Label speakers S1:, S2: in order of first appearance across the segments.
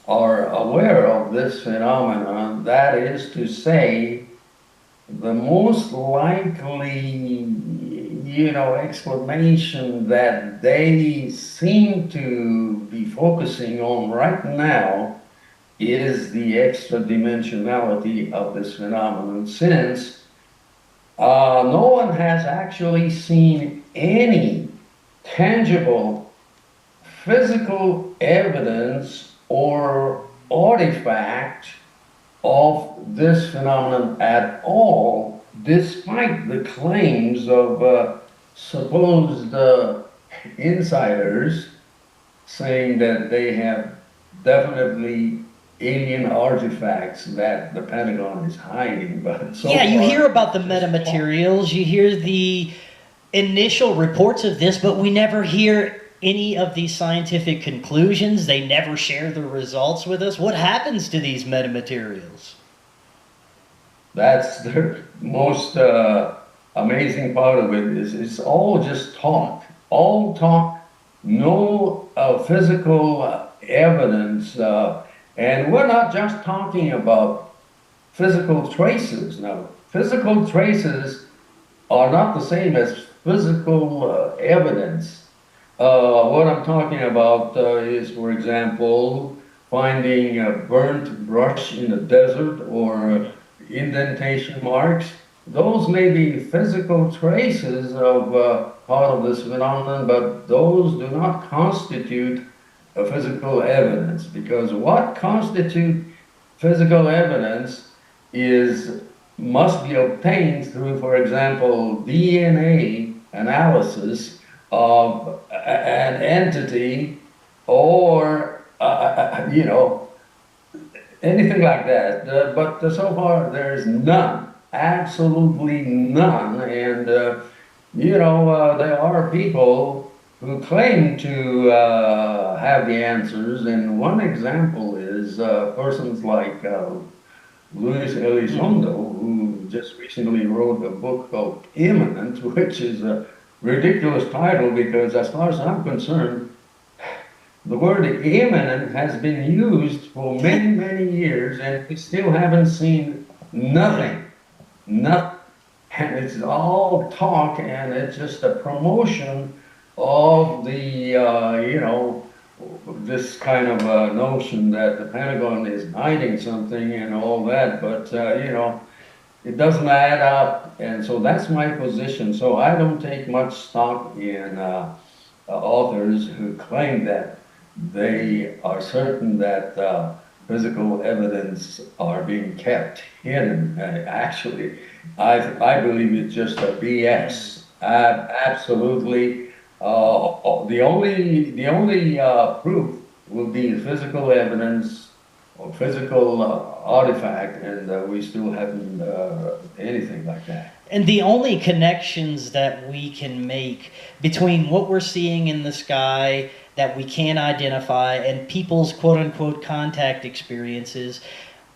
S1: are aware of this phenomenon. That is to say, the most likely, explanation that they seem to be focusing on right now is the extra dimensionality of this phenomenon, since no one has actually seen any tangible physical evidence or artifact of this phenomenon at all, despite the claims of supposed insiders saying that they have definitely alien artifacts that the Pentagon is hiding. But so
S2: Yeah, you hear
S1: far,
S2: about the
S1: it's just talk.
S2: metamaterials, you hear the initial reports of this, but we never hear any of these scientific conclusions. They never share the results with us. What happens to these metamaterials?
S1: That's the most amazing part of it is it's all just talk, all talk, no physical evidence, and we're not just talking about physical traces. Now, physical traces are not the same as physical evidence. What I'm talking about is, for example, finding a burnt brush in the desert or indentation marks. Those may be physical traces of part of this phenomenon, but those do not constitute a physical evidence, because what constitutes physical evidence is must be obtained through, for example, DNA analysis of an entity or, anything like that. But so far, there's none, absolutely none. And, there are people who claim to have the answers. And one example is persons like Luis
S2: Mm-hmm.
S1: Elizondo, who just recently wrote a book called Imminent, which is a ridiculous title because, as far as I'm concerned, the word imminent has been used for many, many years, and we still haven't seen
S2: Yeah.
S1: nothing. Nothing. And it's all talk, and it's just a promotion of the, this kind of notion that the Pentagon is hiding something and all that, but, it doesn't add up. And so that's my position. So I don't take much stock in authors who claim that they are certain that physical evidence are being kept hidden. Actually, I believe it's just a
S2: Mm.
S1: BS. Absolutely. The only proof will be physical evidence or physical artifact, and we still haven't anything like that.
S2: And the only connections that we can make between what we're seeing in the sky that we can identify and people's quote unquote contact experiences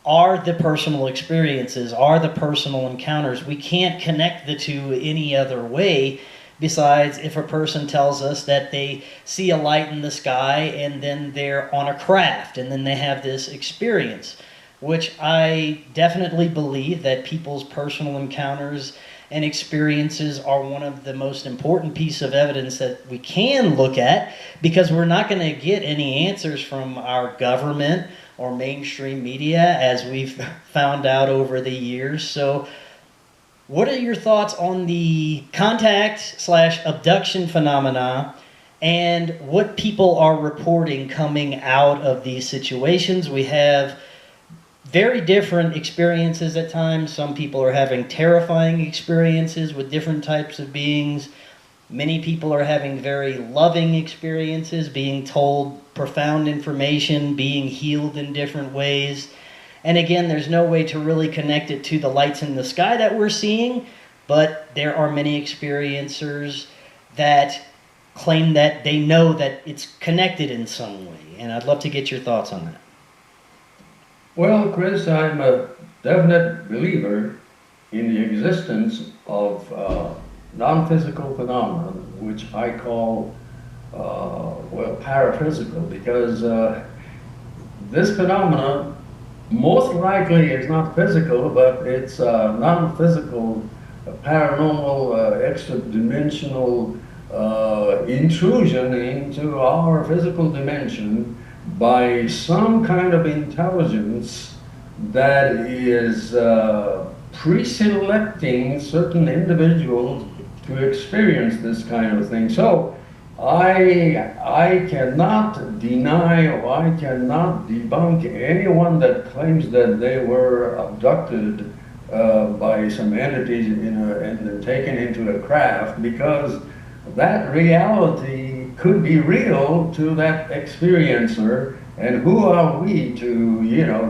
S2: are the personal experiences, are the personal encounters. We can't connect the two any other way besides if a person tells us that they see a light in the sky and then they're on a craft and then they have this experience, which I definitely believe that people's personal encounters and experiences are one of the most important piece of evidence that we can look at, because we're not going to get any answers from our government or mainstream media, as we've found out over the years. So what are your thoughts on the contact slash abduction phenomena and what people are reporting coming out of these situations? We have very different experiences at times. Some people are having terrifying experiences with different types of beings. Many people are having very loving experiences, being told profound information, being healed in different ways. And again, there's no way to really connect it to the lights in the sky that we're seeing, but there are many experiencers that claim that they know that it's connected in some way. And I'd love to get your thoughts on that.
S1: Well, Chris, I'm a definite believer in the existence of non-physical phenomena, which I call, paraphysical, because this phenomenon most likely is not physical, but it's non-physical, paranormal, extra-dimensional intrusion into our physical dimension by some kind of intelligence that is pre-selecting certain individuals to experience this kind of thing. So I cannot deny or I cannot debunk anyone that claims that they were abducted by some entities and taken into a craft, because that reality could be real to that experiencer, and who are we to,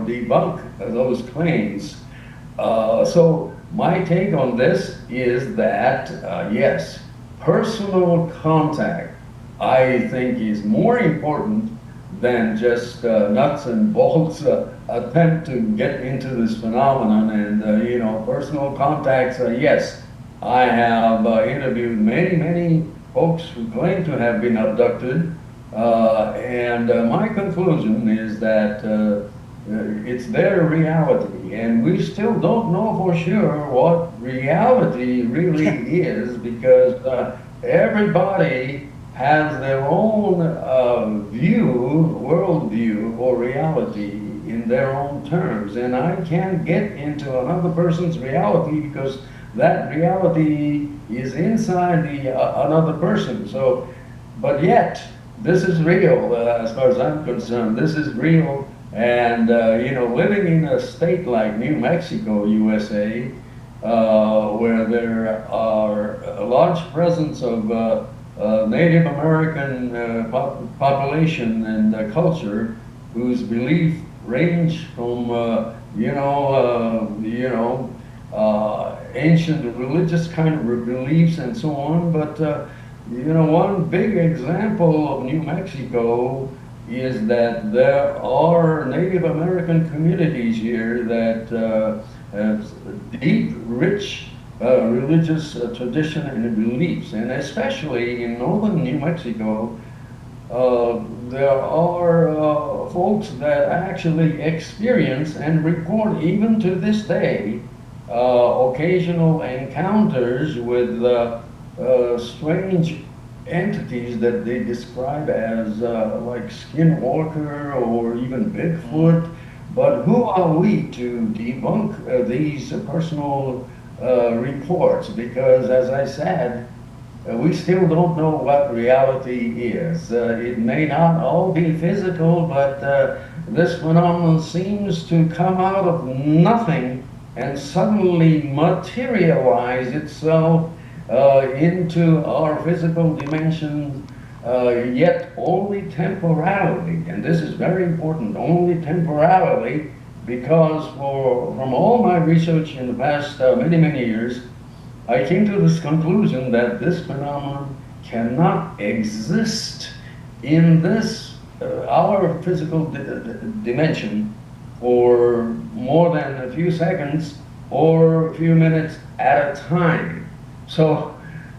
S1: debunk those claims? So my take on this is that, yes, personal contact, I think, is more important than just nuts and bolts attempt to get into this phenomenon. And personal contacts, yes, I have interviewed many folks who claim to have been abducted, and my conclusion is that it's their reality, and we still don't know for sure what reality really is, because everybody has their own worldview or reality in their own terms, and I can't get into another person's reality because that reality is inside another person. So, but yet, this is real as far as I'm concerned. This is real. And, living in a state like New Mexico, USA, where there are a large presence of Native American population and culture, whose belief range from, ancient religious kind of beliefs and so on. But, one big example of New Mexico is that there are Native American communities here that have deep, rich religious tradition and beliefs. And especially in northern New Mexico, there are folks that actually experience and report, even to this day, occasional encounters with strange entities that they describe as like skinwalker or even Bigfoot. But who are we to debunk these personal reports? Because, as I said, we still don't know what reality is. It may not all be physical, but this phenomenon seems to come out of nothing and suddenly materialize itself into our physical dimension, yet only temporarily. And this is very important, only temporarily, because from all my research in the past many years, I came to this conclusion that this phenomenon cannot exist in this, our physical dimension for more than a few seconds or a few minutes at a time. So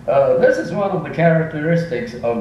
S1: this is one of the characteristics of